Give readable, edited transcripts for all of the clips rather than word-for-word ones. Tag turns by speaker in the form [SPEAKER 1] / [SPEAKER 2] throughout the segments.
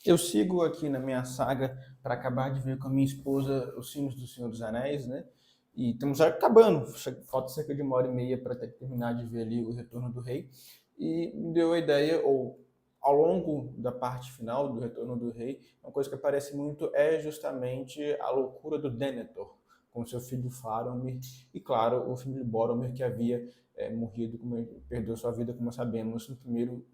[SPEAKER 1] Eu sigo aqui na minha saga para acabar de ver com a minha esposa os filmes do Senhor dos Anéis, né? E estamos já acabando, falta cerca de 1h30 para terminar de ver ali o Retorno do Rei. E me deu a ideia, ou ao longo da parte final do Retorno do Rei, uma coisa que aparece muito é justamente a loucura do Denethor com seu filho Faramir e, claro, o filho de Boromir que havia morrido, perdeu sua vida, como sabemos, no primeiro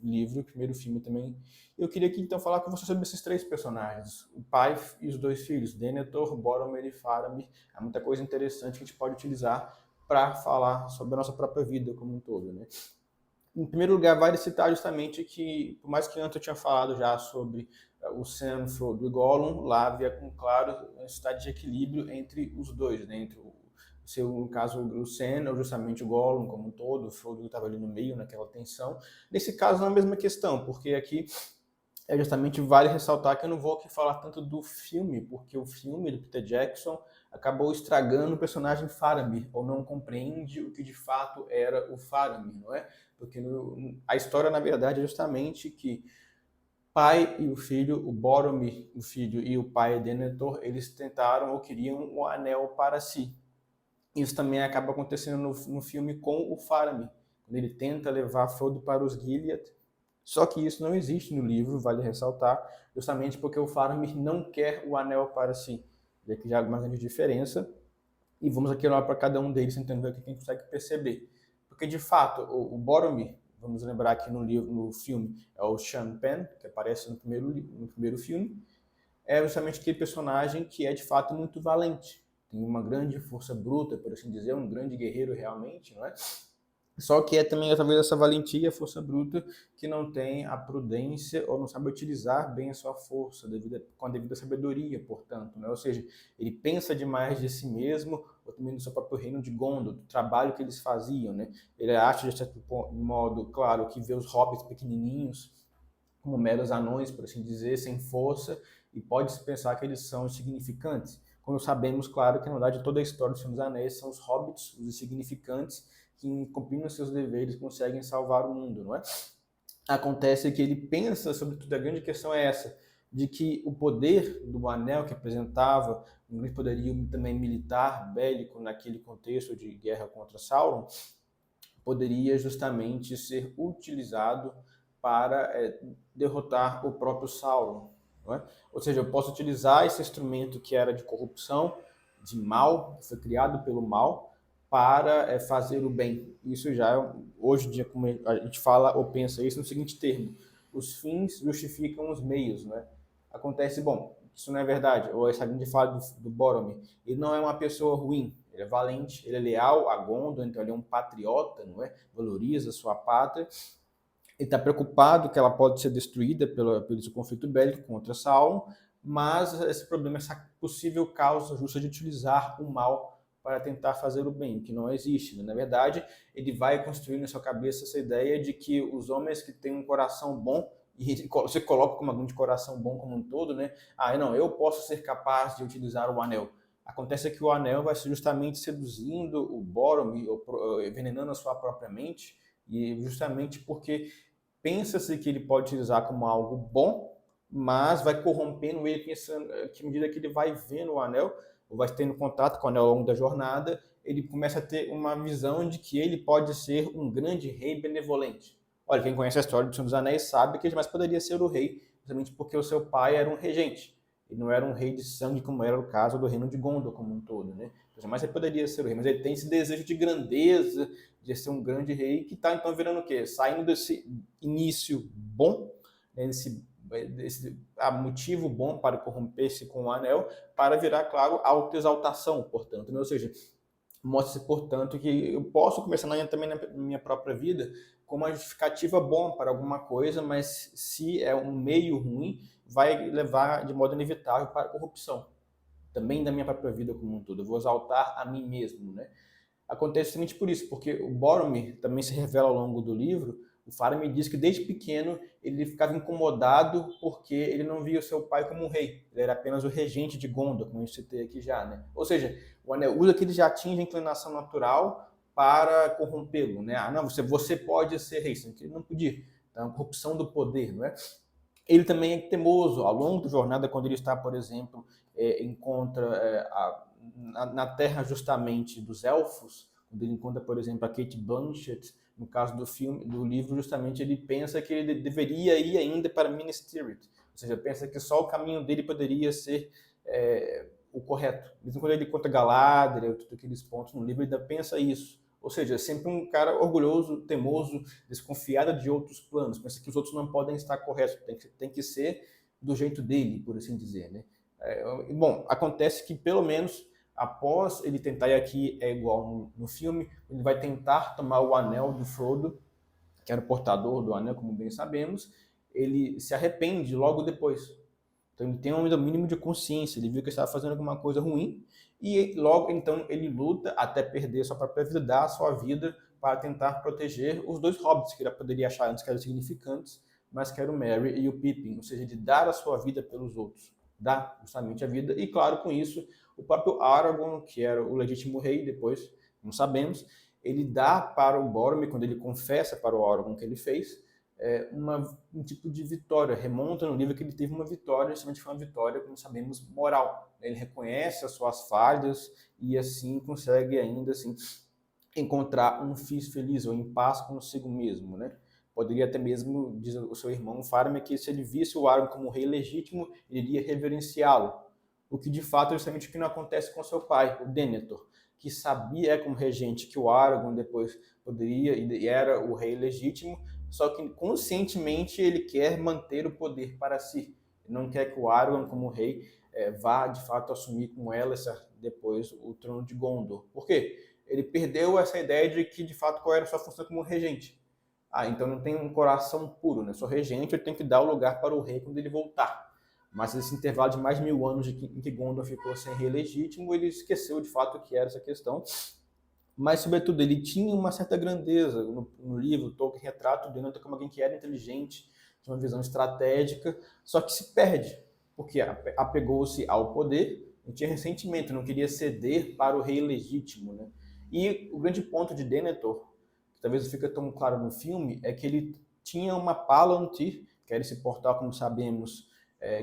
[SPEAKER 1] livro, o primeiro filme também. Eu queria aqui então falar com você sobre esses três personagens, o pai e os dois filhos, Denethor, Boromir e Faramir. Há muita coisa interessante que a gente pode utilizar para falar sobre a nossa própria vida como um todo, né? Em primeiro lugar, vale citar justamente que, por mais que antes eu tinha falado já sobre o Sam, Frodo e Gollum, lá havia, claro, a necessidade de equilíbrio entre os dois, né? Entre no caso, o Sam, ou justamente o Gollum como um todo, o Frodo estava ali no meio, naquela tensão. Nesse caso, não é a mesma questão, porque aqui justamente vale ressaltar que eu não vou aqui falar tanto do filme, porque o filme do Peter Jackson acabou estragando o personagem Faramir, ou não compreende o que de fato era o Faramir, não é? Porque a história, na verdade, é justamente que pai e o filho, o Boromir, o filho, e o pai Denethor, eles tentaram ou queriam um anel para si. Isso também acaba acontecendo no filme com o Faramir, quando ele tenta levar Frodo para os Gilead. Só que isso não existe no livro, vale ressaltar, justamente porque o Faramir não quer o anel para si. E aqui já há uma grande diferença, e vamos aqui olhar para cada um deles, tentando ver o que a gente consegue perceber. Porque, de fato, o Boromir, vamos lembrar que no filme, é o Sean Penn, que aparece no primeiro filme, é justamente aquele personagem que é, de fato, muito valente. Tem uma grande força bruta, por assim dizer, um grande guerreiro realmente, não é? Só que é também, talvez, essa valentia, força bruta, que não tem a prudência ou não sabe utilizar bem a sua força, com a devida sabedoria, portanto. Né? Ou seja, ele pensa demais de si mesmo, ou também do seu próprio reino de Gondor, do trabalho que eles faziam. Né? Ele acha, de certo modo, claro, que vê os hobbits pequenininhos, como meros anões, por assim dizer, sem força, e pode-se pensar que eles são insignificantes. Quando sabemos, claro, que na verdade toda a história do Senhor dos Anéis são os hobbits, os insignificantes, que cumprindo seus deveres conseguem salvar o mundo, não é? Acontece que ele pensa, sobretudo, a grande questão é essa, de que o poder do anel que apresentava um grande poderio também militar, bélico, naquele contexto de guerra contra Sauron, poderia justamente ser utilizado para derrotar o próprio Sauron. Não é? Ou seja, eu posso utilizar esse instrumento que era de corrupção, de mal, que foi criado pelo mal, para fazer o bem. Isso já, hoje em dia, como a gente fala ou pensa isso no seguinte termo: os fins justificam os meios. Né? Acontece, bom, isso não é verdade, ou essa grande fala do Boromir, ele não é uma pessoa ruim, ele é valente, ele é leal a Gondor, então ele é um patriota, não é? Valoriza a sua pátria. Ele está preocupado que ela pode ser destruída pelo seu conflito bélico contra Sauron, mas esse problema, essa possível causa justa de utilizar o mal para tentar fazer o bem, que não existe. Né? Na verdade, ele vai construir na sua cabeça essa ideia de que os homens que têm um coração bom, e você coloca como alguém de coração bom como um todo, né? Ah, não, eu posso ser capaz de utilizar o anel. Acontece que o anel vai justamente seduzindo o Boromir, envenenando a sua própria mente, e justamente porque pensa-se que ele pode utilizar como algo bom, mas vai corrompendo ele, pensando que à medida que ele vai vendo o anel, ou vai tendo contato com o anel ao longo da jornada, ele começa a ter uma visão de que ele pode ser um grande rei benevolente. Olha, quem conhece a história do Senhor dos Anéis sabe que ele jamais poderia ser o rei, justamente porque o seu pai era um regente. Ele não era um rei de sangue, como era o caso do reino de Gondor como um todo, né? Jamais ele poderia ser o rei, mas ele tem esse desejo de grandeza, de ser um grande rei, que está então virando o quê? Saindo desse início bom, né, desse motivo bom para corromper-se com o anel, para virar, claro, autoexaltação, portanto. Né? Ou seja, mostra-se, portanto, que eu posso começar também na minha própria vida com uma justificativa bom para alguma coisa, mas se é um meio ruim, vai levar de modo inevitável para a corrupção. Também da minha própria vida como um todo. Eu vou exaltar a mim mesmo, né? Acontece justamente por isso, porque o Boromir também se revela ao longo do livro. O Faramir diz que desde pequeno ele ficava incomodado porque ele não via o seu pai como um rei. Ele era apenas o regente de Gondor, como eu citei aqui já, né? Ou seja, o anel usa que ele já tinha a inclinação natural para corrompê-lo, né? Ah, não, você pode ser rei, sendo que ele não podia. Então, a corrupção do poder, não é? Ele também é temoso ao longo da jornada, quando ele está, por exemplo, encontra na terra justamente dos elfos, quando ele encontra, por exemplo, a Cate Blanchett, no caso do filme, do livro, justamente ele pensa que ele deveria ir ainda para Minas Tirith, ou seja, pensa que só o caminho dele poderia ser o correto. Mesmo quando ele conta Galadriel, todos aqueles pontos no livro, ele ainda pensa isso. Ou seja, é sempre um cara orgulhoso, temoso, desconfiado de outros planos, pensa que os outros não podem estar corretos, tem que ser do jeito dele, por assim dizer, né? Bom, acontece que pelo menos após ele tentar, e aqui é igual no filme, ele vai tentar tomar o anel do Frodo, que era o portador do anel, como bem sabemos, ele se arrepende logo depois. Então ele tem um mínimo de consciência, ele viu que estava fazendo alguma coisa ruim e logo então ele luta até perder sua própria vida, dar a sua vida para tentar proteger os dois hobbits que ele poderia achar antes que eram significantes, mas que eram o Merry e o Pippin, ou seja, de dar a sua vida pelos outros, dar justamente a vida, e claro, com isso, o próprio Aragorn, que era o legítimo rei, depois, não sabemos, ele dá para o Boromir, quando ele confessa para o Aragorn o que ele fez, um tipo de vitória, remonta no livro que ele teve uma vitória, justamente foi uma vitória, como sabemos, moral. Ele reconhece as suas falhas e assim consegue ainda assim encontrar um fim feliz ou em paz consigo mesmo, né? Poderia até mesmo, diz o seu irmão Faramir, que se ele visse o Aragorn como rei legítimo, ele iria reverenciá-lo. O que de fato é justamente o que não acontece com seu pai, o Denethor, que sabia como regente que o Aragorn depois poderia e era o rei legítimo, só que conscientemente ele quer manter o poder para si. Ele não quer que o Aragorn, como rei, vá de fato assumir com Elessar depois o trono de Gondor. Por quê? Ele perdeu essa ideia de que de fato qual era a sua função como regente. Então não tem um coração puro, né? Sou regente, eu tenho que dar o lugar para o rei quando ele voltar. Mas esse intervalo de mais de 1000 anos em que Gondor ficou sem rei legítimo, ele esqueceu de fato o que era essa questão. Mas, sobretudo, ele tinha uma certa grandeza. No livro, Tolkien retrata o Denethor como alguém que era inteligente, tinha uma visão estratégica, só que se perde, porque apegou-se ao poder e tinha ressentimento, não queria ceder para o rei legítimo, né? E o grande ponto de Denethor, que talvez não fica tão claro no filme, é que ele tinha uma Palantir, que era esse portal, como sabemos,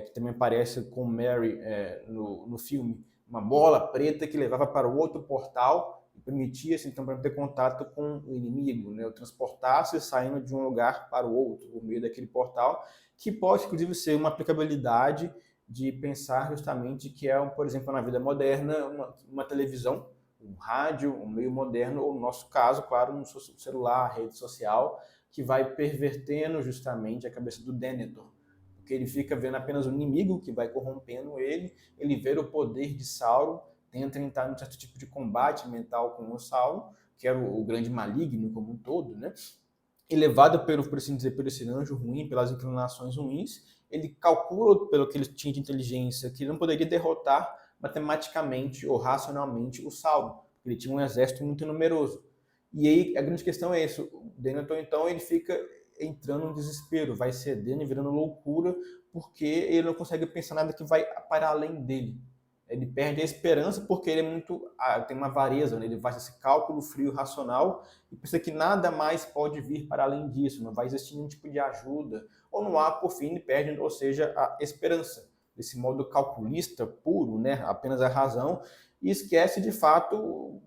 [SPEAKER 1] que também aparece com Merry no filme, uma bola preta que levava para o outro portal, permitia-se então para ter contato com o inimigo, né? O transportar-se saindo de um lugar para o outro por meio daquele portal, que pode inclusive ser uma aplicabilidade de pensar justamente que é, por exemplo, na vida moderna, uma televisão, um rádio, um meio moderno, ou no nosso caso, claro, um celular, rede social, que vai pervertendo justamente a cabeça do Denethor, porque ele fica vendo apenas o inimigo que vai corrompendo ele vê o poder de Sauron, tenta entrar num certo tipo de combate mental com o Sauron, que era o grande maligno como um todo, né? E levado por assim dizer, por esse anjo ruim, pelas inclinações ruins, ele calcula, pelo que ele tinha de inteligência, que ele não poderia derrotar matematicamente ou racionalmente o Sauron, porque ele tinha um exército muito numeroso. E aí a grande questão é isso, o Denethor então ele fica entrando no desespero, vai cedendo e virando loucura, porque ele não consegue pensar nada que vai para além dele. Ele perde a esperança porque ele é muito tem uma avareza, né? Ele faz esse cálculo frio racional e pensa que nada mais pode vir para além disso, não vai existir nenhum tipo de ajuda, ou não há, por fim, ele perde, ou seja, a esperança, desse modo calculista puro, né? Apenas a razão, e esquece de fato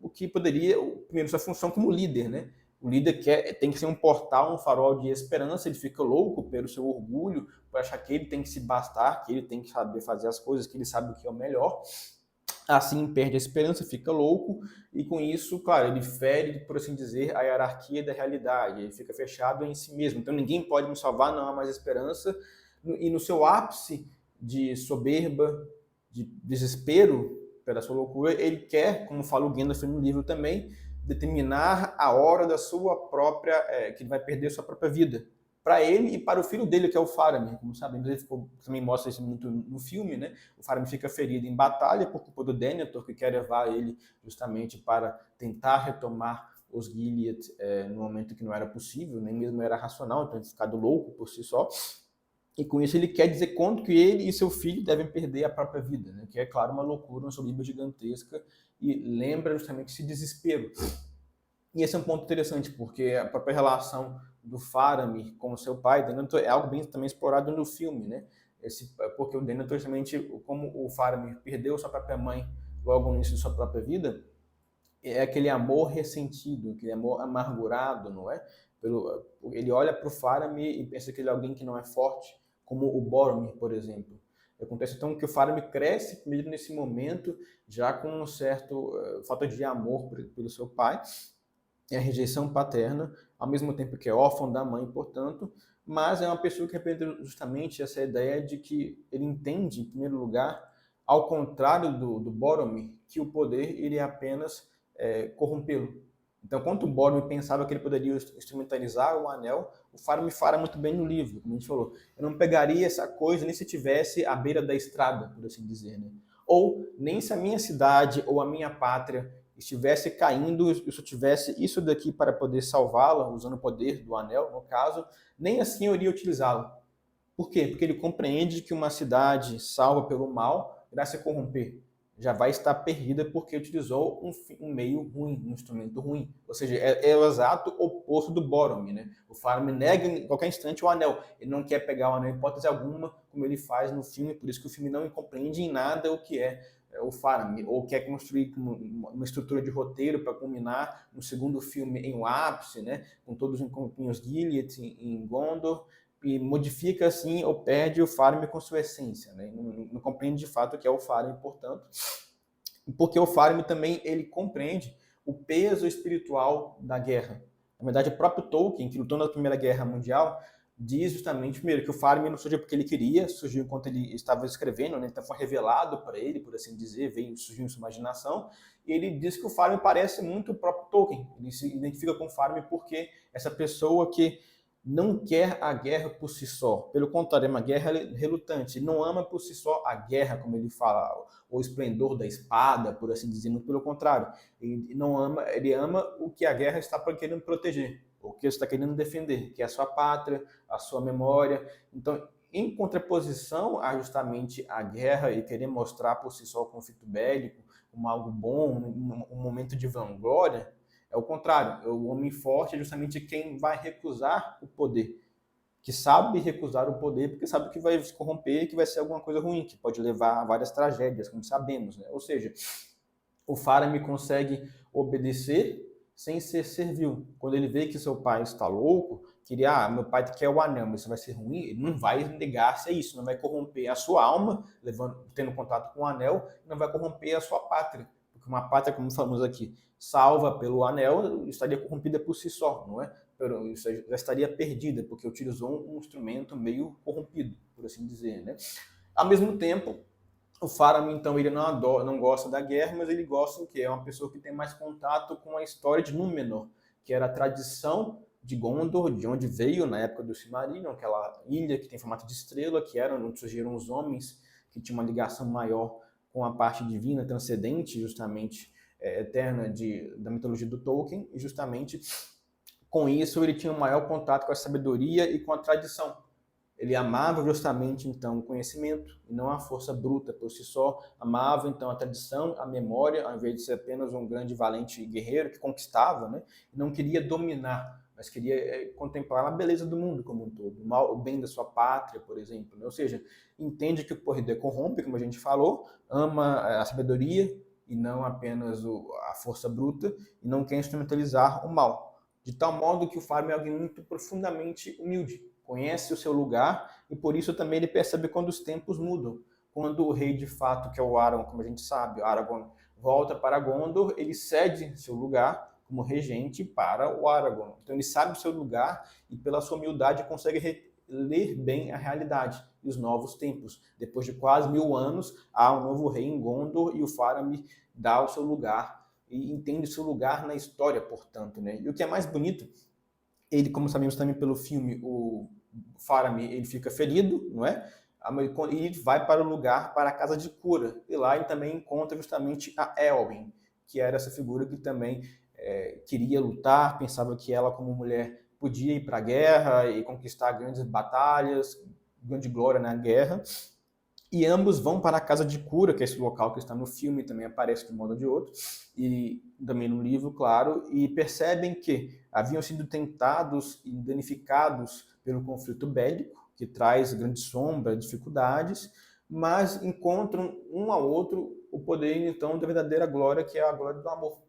[SPEAKER 1] o que poderia, primeiro, sua função como líder, né? O líder tem que ser um portal, um farol de esperança, ele fica louco pelo seu orgulho, por achar que ele tem que se bastar, que ele tem que saber fazer as coisas, que ele sabe o que é o melhor. Assim perde a esperança, fica louco, e com isso, claro, ele fere, por assim dizer, a hierarquia da realidade, ele fica fechado em si mesmo. Então ninguém pode me salvar, não há mais esperança, e no seu ápice de soberba, de desespero pela sua loucura, ele quer, como fala o Gandalf no livro também, determinar a hora da sua própria, que ele vai perder a sua própria vida, para ele e para o filho dele, que é o Faramir. Como sabemos, ele também mostra isso muito no filme, né? O Faramir fica ferido em batalha por culpa do Denethor, que quer levar ele justamente para tentar retomar os Gilead no momento que não era possível, nem mesmo era racional, então ele ficado louco por si só. E com isso ele quer dizer quanto que ele e seu filho devem perder a própria vida, né? Que é, claro, uma loucura, uma soberba gigantesca, e lembra justamente esse desespero E esse é um ponto interessante, porque a própria relação do Faramir com o seu pai, Denethor, é algo bem também explorado no filme, né? Porque o Denethor, justamente, como o Faramir perdeu sua própria mãe logo no início de sua própria vida, é aquele amor ressentido, aquele amor amargurado, não é? Ele olha para o Faramir e pensa que ele é alguém que não é forte, como o Boromir, por exemplo. Acontece então que o Faramir cresce primeiro nesse momento, já com um certo falta de amor pelo seu pai, e a rejeição paterna, ao mesmo tempo que é órfão da mãe, portanto, mas é uma pessoa que representa justamente essa ideia de que ele entende, em primeiro lugar, ao contrário do Boromir, que o poder iria apenas corrompê-lo. Então, quando o Boromir pensava que ele poderia instrumentalizar o anel, o Faramir fala muito bem no livro, como a gente falou. Eu não pegaria essa coisa nem se tivesse à beira da estrada, por assim dizer, né? Ou nem se a minha cidade ou a minha pátria estivesse caindo, e se eu tivesse isso daqui para poder salvá-la, usando o poder do anel, no caso, nem assim eu iria utilizá-lo. Por quê? Porque ele compreende que uma cidade salva pelo mal irá se corromper. Já vai estar perdida porque utilizou um meio ruim, um instrumento ruim. Ou seja, é o exato oposto do Boromir, né? O Faramir nega em qualquer instante o anel. Ele não quer pegar o anel em hipótese alguma, como ele faz no filme, por isso que o filme não compreende em nada o que é o Faramir, ou quer construir uma estrutura de roteiro para culminar no segundo filme em um ápice, né? Com todos os encontrinhos Gilead em Gondor, e modifica assim ou perde o Faramir com sua essência, né? Não compreende de fato o que é o Faramir, portanto, porque o Faramir também ele compreende o peso espiritual da guerra. Na verdade, o próprio Tolkien, que lutou na Primeira Guerra Mundial, diz justamente, primeiro, que o Faramir não surgiu porque ele queria, surgiu enquanto ele estava escrevendo, né? Então foi revelado para ele, por assim dizer, surgiu em sua imaginação, e ele diz que o Faramir parece muito o próprio Tolkien. Ele se identifica com o Faramir porque essa pessoa que não quer a guerra por si só. Pelo contrário, é uma guerra relutante. Ele não ama por si só a guerra, como ele fala, o esplendor da espada, por assim dizer. Muito pelo contrário. Ele não ama, ele ama o que a guerra está querendo proteger, o que ele está querendo defender, que é a sua pátria, a sua memória. Então, em contraposição a justamente a guerra e querer mostrar por si só o conflito bélico como algo bom, um momento de vanglória, é o contrário. O homem forte é justamente quem vai recusar o poder, que sabe recusar o poder porque sabe que vai se corromper, que vai ser alguma coisa ruim, que pode levar a várias tragédias, como sabemos, né? Ou seja, o Faramir consegue obedecer sem ser servil. Quando ele vê que seu pai está louco, que ele, meu pai quer o anel, mas isso vai ser ruim, ele não vai negar-se a isso, não vai corromper a sua alma, tendo contato com o anel, não vai corromper a sua pátria. Porque uma pátria, como falamos aqui, salva pelo anel, estaria corrompida por si só, não é? Isso já estaria perdida, porque utilizou um instrumento meio corrompido, por assim dizer, né? Ao mesmo tempo, o Faramir, então, ele não gosta da guerra, mas ele gosta do quê? É uma pessoa que tem mais contato com a história de Númenor, que era a tradição de Gondor, de onde veio na época do Silmarillion, aquela ilha que tem formato de estrela, que era onde surgiram os homens que tinham uma ligação maior com a parte divina, transcendente, justamente eterna da mitologia do Tolkien, e justamente com isso ele tinha um maior contato com a sabedoria e com a tradição. Ele amava justamente, então, o conhecimento e não a força bruta por si só. Amava, então, a tradição, a memória, ao invés de ser apenas um grande valente guerreiro que conquistava, né? Não queria dominar, mas queria contemplar a beleza do mundo como um todo, o bem da sua pátria, por exemplo. Né? Ou seja, entende que o poder corrompe, como a gente falou, ama a sabedoria e não apenas a força bruta, e não quer instrumentalizar o mal. De tal modo que o Faramir é alguém muito profundamente humilde, conhece o seu lugar e por isso também ele percebe quando os tempos mudam. Quando o rei de fato, que é o Aragorn, como a gente sabe, o Aragorn volta para Gondor, ele cede seu lugar como regente para o Aragorn. Então ele sabe o seu lugar e pela sua humildade consegue ler bem a realidade e os novos tempos. Depois de quase 1000 anos, há um novo rei em Gondor e o Faramir dá o seu lugar e entende o seu lugar na história, portanto. Né? E o que é mais bonito, ele, como sabemos também pelo filme, o Faramir, ele fica ferido, não é? E ele vai para o lugar, para a casa de cura. E lá ele também encontra justamente a Elwyn, que era essa figura que também queria lutar, pensava que ela, como mulher, podia ir para a guerra e conquistar grandes batalhas, grande glória na guerra. e ambos vão para a casa de cura, que é esse local que está no filme, também aparece de um modo ou de outro, e também no livro, claro, e percebem que haviam sido tentados e danificados pelo conflito bélico, que traz grande sombra, dificuldades, mas encontram um ao outro o poder, então, da verdadeira glória, que é a glória do amor.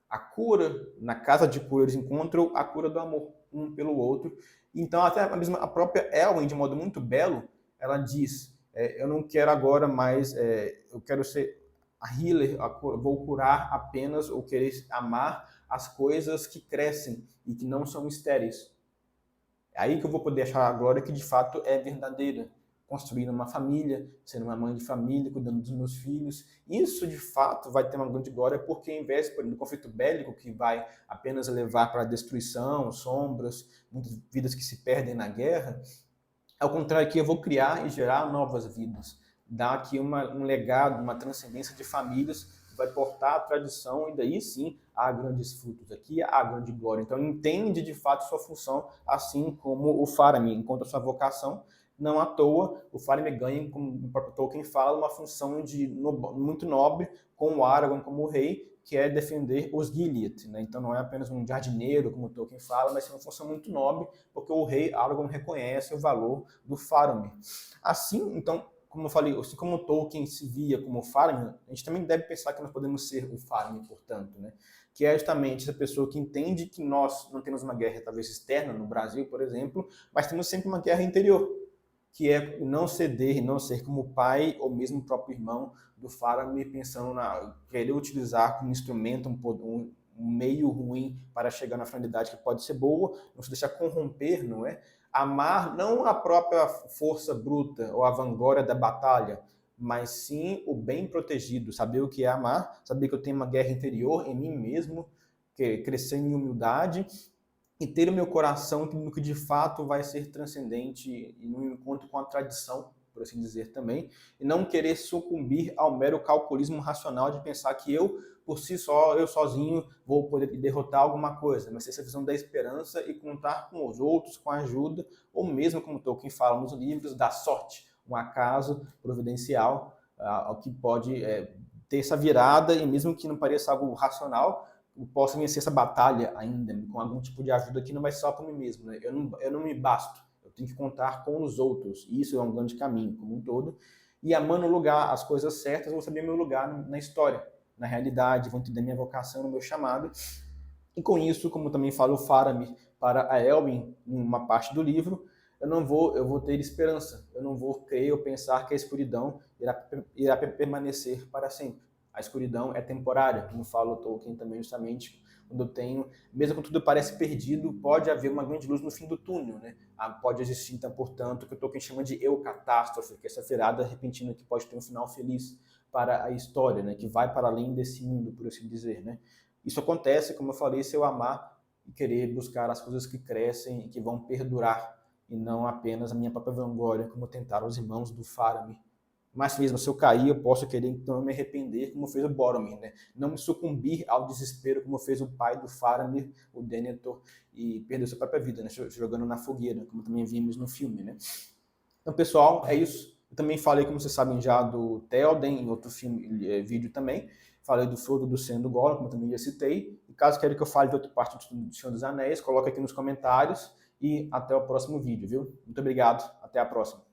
[SPEAKER 1] A cura, na casa de cura, eles encontram a cura do amor, um pelo outro. Então, até a própria Elwen, de modo muito belo, ela diz, eu não quero agora mais, eu quero ser a healer, vou curar apenas ou querer amar as coisas que crescem e que não são estéreis. É aí que eu vou poder achar a glória que de fato é verdadeira. Construindo uma família, sendo uma mãe de família, cuidando dos meus filhos. Isso de fato vai ter uma grande glória, porque ao invés do conflito bélico, que vai apenas levar para a destruição, sombras, muitas vidas que se perdem na guerra, ao contrário, aqui eu vou criar e gerar novas vidas. Dar aqui um legado, uma transcendência de famílias que vai portar a tradição e daí sim há grandes frutos aqui, há grande glória. Então entende de fato sua função, assim como o Faramir encontra sua vocação. Não à toa, o Faramir ganha, como o próprio Tolkien fala, uma função muito nobre com o Aragorn como rei, que é defender os Gilead, né? Então não é apenas um jardineiro, como o Tolkien fala, mas é uma função muito nobre, porque o rei Aragorn reconhece o valor do Faramir. Assim, então, como eu falei, assim como o Tolkien se via como o Faramir, a gente também deve pensar que nós podemos ser o Faramir, portanto, né? Que é justamente essa pessoa que entende que nós não temos uma guerra talvez externa no Brasil, por exemplo, mas temos sempre uma guerra interior, que é não ceder, não ser como o pai ou mesmo o próprio irmão do Faramir, pensando na querer utilizar como instrumento um meio ruim para chegar na finalidade que pode ser boa, não se deixar corromper, não é? Amar não a própria força bruta ou a vanglória da batalha, mas sim o bem protegido, saber o que é amar, saber que eu tenho uma guerra interior em mim mesmo, crescer em humildade e ter o meu coração no que de fato vai ser transcendente e no encontro com a tradição, por assim dizer também, e não querer sucumbir ao mero calculismo racional de pensar que eu, por si só, eu sozinho, vou poder derrotar alguma coisa, mas ter essa visão da esperança e contar com os outros, com a ajuda, ou mesmo, como Tolkien fala nos livros, da sorte, um acaso providencial, que pode ter essa virada, e mesmo que não pareça algo racional, possa vencer essa batalha ainda, com algum tipo de ajuda que não vai só para mim mesmo. Né? Eu não me basto, eu tenho que contar com os outros. E isso é um grande caminho, como um todo. E amando o lugar, as coisas certas, eu vou saber meu lugar na história, na realidade, vou entender minha vocação, o meu chamado. E com isso, como também fala o Faramir para a Elwin, em uma parte do livro, eu vou ter esperança. Eu não vou crer ou pensar que a escuridão irá permanecer para sempre. A escuridão é temporária, como fala o Tolkien também justamente, quando eu tenho, mesmo quando tudo parece perdido, pode haver uma grande luz no fim do túnel, né? Pode existir, então, portanto, o que o Tolkien chama de eucatástrofe, que é essa virada repentina que pode ter um final feliz para a história, né? Que vai para além desse mundo, por assim dizer, né? Isso acontece, como eu falei, se eu amar e querer buscar as coisas que crescem e que vão perdurar, e não apenas a minha própria vanglória, como tentaram os irmãos do Faramir. Mas mesmo se eu cair, eu posso querer então me arrepender, como fez o Boromir, né? Não me sucumbir ao desespero, como fez o pai do Faramir, o Denethor, e perder sua própria vida, né? Jogando na fogueira, como também vimos no filme, né? Então, pessoal, é isso. Eu também falei, como vocês sabem já, do Théoden, em outro filme, vídeo também. Falei do Frodo, do Sam, do Gollum, como também já citei. E caso queira que eu fale de outra parte do Senhor dos Anéis, coloca aqui nos comentários. E até o próximo vídeo, viu? Muito obrigado. Até a próxima.